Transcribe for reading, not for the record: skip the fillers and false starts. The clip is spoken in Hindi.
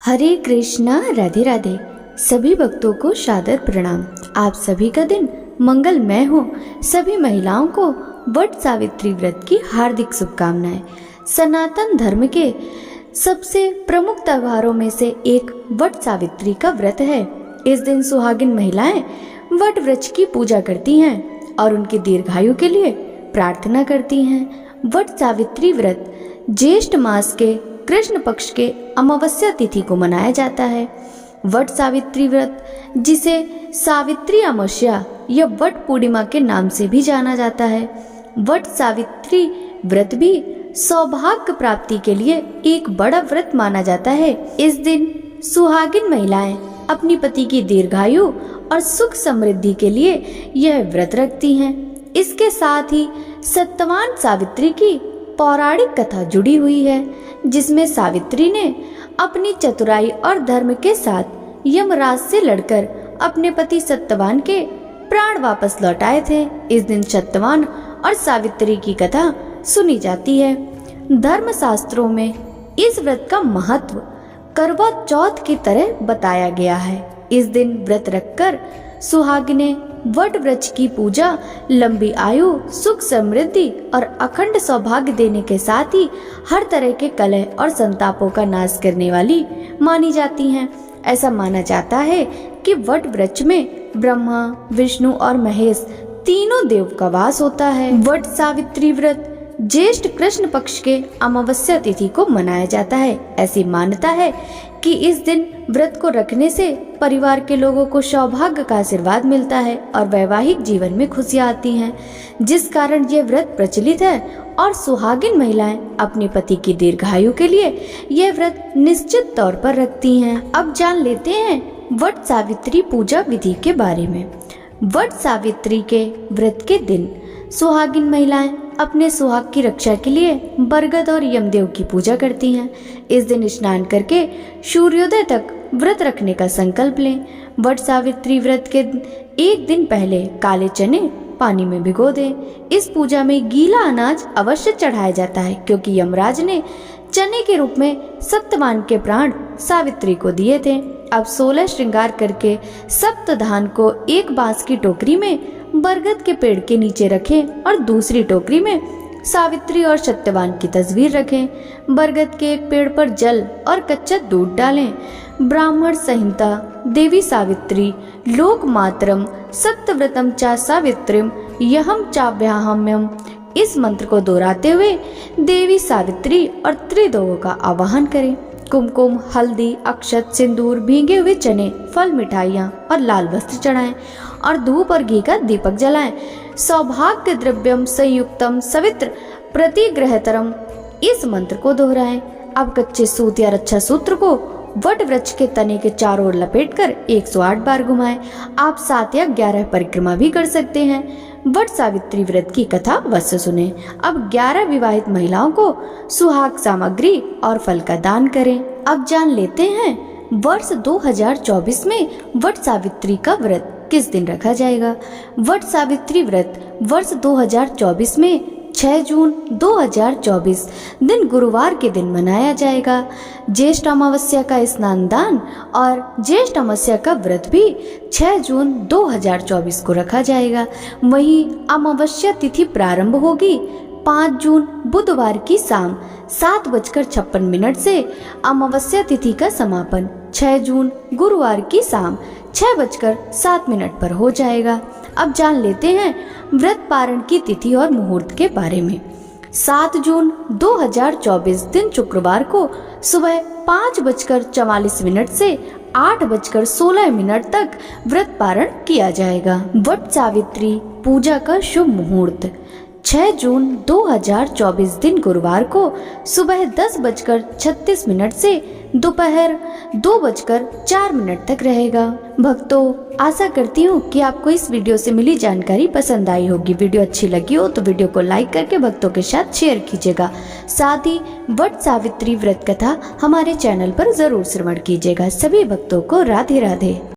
हरे कृष्णा, राधे राधे। सभी भक्तों को सादर प्रणाम। आप सभी का दिन मंगलमय हो। सभी महिलाओं को वट सावित्री व्रत की हार्दिक शुभकामनाएं। सनातन धर्म के सबसे प्रमुख त्योहारों में से एक वट सावित्री का व्रत है। इस दिन सुहागिन महिलाएं वट वृक्ष की पूजा करती हैं और उनकी दीर्घायु के लिए प्रार्थना करती हैं। वट सावित्री व्रत ज्येष्ठ मास के कृष्ण पक्ष के अमावस्या तिथि को मनाया जाता है। वट सावित्री व्रत, जिसे सावित्री अमावस्या या वट पूर्णिमा के नाम से भी जाना जाता है, वट सावित्री व्रत भी सौभाग्य प्राप्ति के लिए एक बड़ा व्रत माना जाता है। इस दिन सुहागिन महिलाएं अपनी पति की दीर्घायु और सुख समृद्धि के लिए यह व्रत रखती हैं। इसके साथ ही सत्यवान सावित्री की पौराणिक कथा जुड़ी हुई है, जिसमें सावित्री ने अपनी चतुराई और धर्म के साथ यमराज से लड़कर अपने पति सत्यवान के प्राण वापस लौटाए थे। इस दिन सत्यवान और सावित्री की कथा सुनी जाती है। धर्म शास्त्रों में इस व्रत का महत्व करवा चौथ की तरह बताया गया है। इस दिन व्रत रखकर सुहागिनें वट वृक्ष की पूजा लंबी आयु, सुख समृद्धि और अखंड सौभाग्य देने के साथ ही हर तरह के कलह और संतापों का नाश करने वाली मानी जाती हैं। ऐसा माना जाता है कि वट वृक्ष में ब्रह्मा, विष्णु और महेश तीनों देव का वास होता है। वट सावित्री व्रत ज्येष्ठ कृष्ण पक्ष के अमावस्या तिथि को मनाया जाता है। ऐसी मान्यता है कि इस दिन व्रत को रखने से परिवार के लोगों को सौभाग्य का आशीर्वाद मिलता है और वैवाहिक जीवन में खुशियां आती हैं, जिस कारण यह व्रत प्रचलित है और सुहागिन महिलाएं अपने पति की दीर्घायु के लिए यह व्रत निश्चित तौर पर रखती हैं। अब जान लेते हैं वट सावित्री पूजा विधि के बारे में। वट सावित्री के व्रत के दिन सुहागिन महिलाएं अपने सुहाग की रक्षा के लिए बरगद और यमदेव की पूजा करती हैं। इस दिन स्नान करके सूर्योदय तक व्रत रखने का संकल्प लें। वट सावित्री व्रत के एक दिन पहले काले चने पानी में भिगो दें। इस पूजा में गीला अनाज अवश्य चढ़ाया जाता है, क्योंकि यमराज ने चने के रूप में सत्यवान के प्राण सावित्री को दिए थे। अब 16 श्रृंगार करके सप्त धान को एक बांस की टोकरी में बरगद के पेड़ के नीचे रखें और दूसरी टोकरी में सावित्री और सत्यवान की तस्वीर रखें। बरगद के एक पेड़ पर जल और कच्चा दूध डालें। ब्राह्मण संहिता देवी सावित्री लोक मातरम सत्यव्रतम चा सावित्रीम यहम चाव्याहम्यम, इस मंत्र को दोहराते हुए देवी सावित्री और त्रिदेवों का आवाहन करें। कुमकुम, हल्दी, अक्षत, सिंदूर, भीगे हुए चने, फल, मिठाइयाँ और लाल वस्त्र चढ़ाएं और धूप और घी का दीपक जलाएं। सौभाग्य द्रव्यम संयुक्तम सवित्र प्रतिग्रहतरम, इस मंत्र को दोहराएं। अब कच्चे सूत या रक्षा सूत्र को वट वृक्ष के तने के चारों ओर लपेटकर 108 बार घुमाएं। आप 7 या 11 परिक्रमा भी कर सकते हैं। वट सावित्री व्रत की कथा अवश्य सुने। अब 11 विवाहित महिलाओं को सुहाग सामग्री और फल का दान करें। अब जान लेते हैं वर्ष 2024 में वट सावित्री का व्रत किस दिन रखा जाएगा। वट सावित्री व्रत वर्ष 2024 में 6 जून 2024 दिन गुरुवार के दिन मनाया जाएगा। ज्येष्ठ अमावस्या का स्नान दान और ज्येष्ठ अमावस्या का व्रत भी 6 जून 2024 को रखा जाएगा। वहीं अमावस्या तिथि प्रारंभ होगी 5 जून बुधवार की शाम 7:56 से अमावस्या तिथि का समापन 6 जून गुरुवार की शाम 6:07 पर हो जाएगा। अब जान लेते हैं व्रत पारण की तिथि और मुहूर्त के बारे में। 7 जून 2024 दिन शुक्रवार को सुबह 5:44 से 8:16 तक व्रत पारण किया जाएगा। वट सावित्री पूजा का शुभ मुहूर्त 6 जून 2024 दिन गुरुवार को सुबह 10:36 से दोपहर 2:04 तक रहेगा। भक्तों, आशा करती हूँ कि आपको इस वीडियो से मिली जानकारी पसंद आई होगी। वीडियो अच्छी लगी हो तो वीडियो को लाइक करके भक्तों के साथ शेयर कीजिएगा। साथ ही वट सावित्री व्रत कथा हमारे चैनल पर जरूर श्रवण कीजिएगा। सभी भक्तों को राधे राधे।